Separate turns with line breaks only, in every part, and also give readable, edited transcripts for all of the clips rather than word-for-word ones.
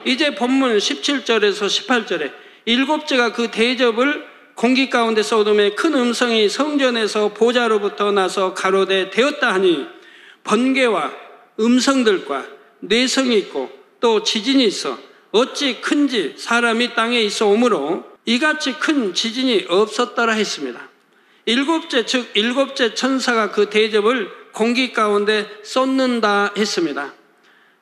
이제 본문 17절에서 18절에 일곱째가 그 대접을 공기 가운데 쏟음에 큰 음성이 성전에서 보좌로부터 나서 가로되 되었다 하니 번개와 음성들과 뇌성이 있고 또 지진이 있어 어찌 큰지 사람이 땅에 있어 오므로 이같이 큰 지진이 없었더라 했습니다. 일곱째 즉 일곱째 천사가 그 대접을 공기 가운데 쏟는다 했습니다.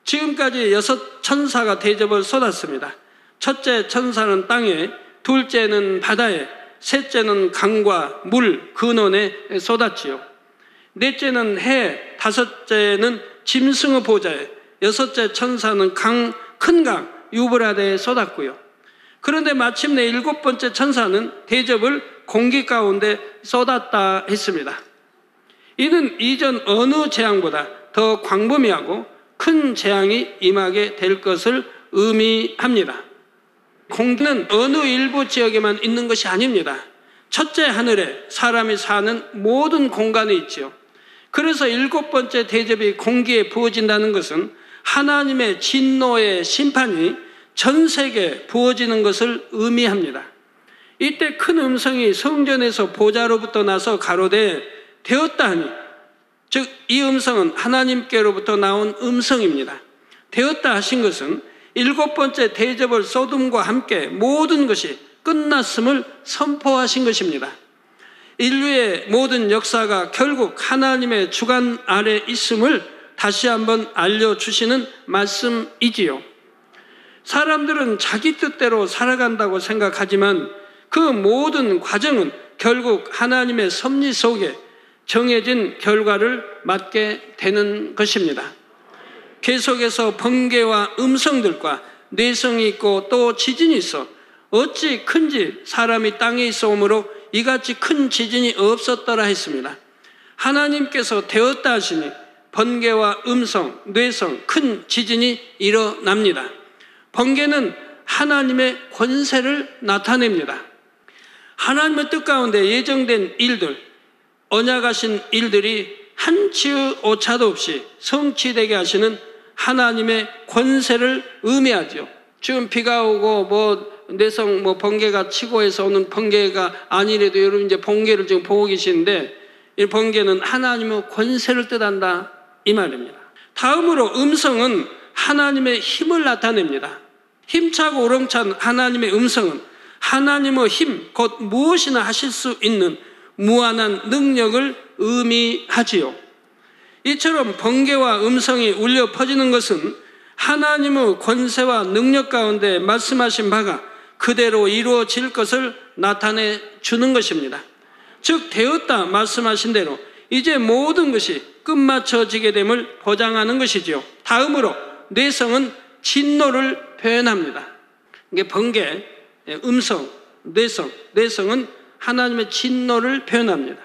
지금까지 6 천사가 대접을 쏟았습니다. 첫째 천사는 땅에, 둘째는 바다에, 셋째는 강과 물, 근원에 쏟았지요. 넷째는 해, 다섯째는 짐승의 보좌에, 여섯째 천사는 큰 강, 유브라데에 쏟았고요. 그런데 마침내 7번째 천사는 대접을 공기 가운데 쏟았다 했습니다. 이는 이전 어느 재앙보다 더 광범위하고 큰 재앙이 임하게 될 것을 의미합니다. 공기는 어느 일부 지역에만 있는 것이 아닙니다. 첫째 하늘에 사람이 사는 모든 공간에 있지요. 그래서 7번째 대접이 공기에 부어진다는 것은 하나님의 진노의 심판이 전 세계에 부어지는 것을 의미합니다. 이때 큰 음성이 성전에서 보좌로부터 나서 가로되 되었다 하니, 즉 이 음성은 하나님께로부터 나온 음성입니다. 되었다 하신 것은 7번째 대접을 쏟음과 함께 모든 것이 끝났음을 선포하신 것입니다. 인류의 모든 역사가 결국 하나님의 주관 아래 있음을 다시 한번 알려주시는 말씀이지요. 사람들은 자기 뜻대로 살아간다고 생각하지만 그 모든 과정은 결국 하나님의 섭리 속에 정해진 결과를 맞게 되는 것입니다. 계속해서 번개와 음성들과 뇌성이 있고 또 지진이 있어 어찌 큰지 사람이 땅에 있어 오므로 이같이 큰 지진이 없었더라 했습니다. 하나님께서 되었다 하시니 번개와 음성, 뇌성, 큰 지진이 일어납니다. 번개는 하나님의 권세를 나타냅니다. 하나님의 뜻 가운데 예정된 일들, 언약하신 일들이 한치의 오차도 없이 성취되게 하시는 하나님의 권세를 의미하죠. 지금 비가 오고 뇌성 번개가 치고 해서 오는 번개가 아니래도 여러분 이제 번개를 지금 보고 계시는데 이 번개는 하나님의 권세를 뜻한다 이 말입니다. 다음으로 음성은 하나님의 힘을 나타냅니다. 힘차고 우렁찬 하나님의 음성은 하나님의 힘, 곧 무엇이나 하실 수 있는 무한한 능력을 의미하지요. 이처럼 번개와 음성이 울려 퍼지는 것은 하나님의 권세와 능력 가운데 말씀하신 바가 그대로 이루어질 것을 나타내 주는 것입니다. 즉 되었다 말씀하신 대로 이제 모든 것이 끝마쳐지게 됨을 보장하는 것이지요. 다음으로 뇌성은 진노를 표현합니다. 이게 번개, 음성, 뇌성은 하나님의 진노를 표현합니다.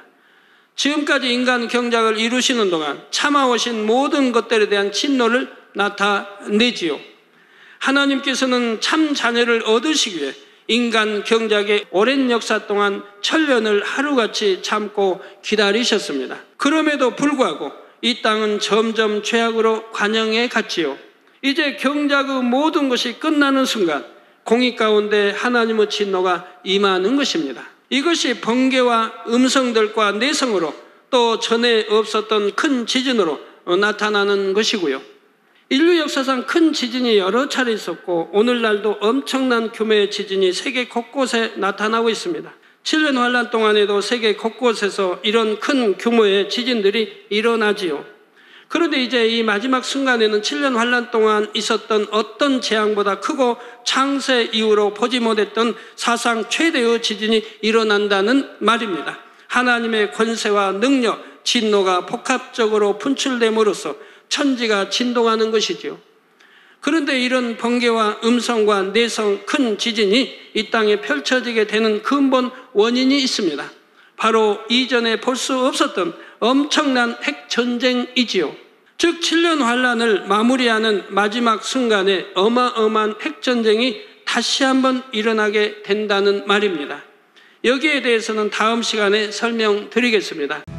지금까지 인간 경작을 이루시는 동안 참아오신 모든 것들에 대한 진노를 나타내지요. 하나님께서는 참 자녀를 얻으시기 위해 인간 경작의 오랜 역사 동안 천년을 하루같이 참고 기다리셨습니다. 그럼에도 불구하고 이 땅은 점점 죄악으로 관영해 갔지요. 이제 경작의 모든 것이 끝나는 순간 공의 가운데 하나님의 진노가 임하는 것입니다. 이것이 번개와 음성들과 뇌성으로 또 전에 없었던 큰 지진으로 나타나는 것이고요. 인류 역사상 큰 지진이 여러 차례 있었고 오늘날도 엄청난 규모의 지진이 세계 곳곳에 나타나고 있습니다. 7년 환란 동안에도 세계 곳곳에서 이런 큰 규모의 지진들이 일어나지요. 그런데 이제 이 마지막 순간에는 7년 환란 동안 있었던 어떤 재앙보다 크고 창세 이후로 보지 못했던 사상 최대의 지진이 일어난다는 말입니다. 하나님의 권세와 능력, 진노가 복합적으로 분출됨으로써 천지가 진동하는 것이지요. 그런데 이런 번개와 음성과 뇌성, 큰 지진이 이 땅에 펼쳐지게 되는 근본 원인이 있습니다. 바로 이전에 볼 수 없었던 엄청난 핵전쟁이지요. 즉 7년 환란을 마무리하는 마지막 순간에 어마어마한 핵전쟁이 다시 한번 일어나게 된다는 말입니다. 여기에 대해서는 다음 시간에 설명드리겠습니다.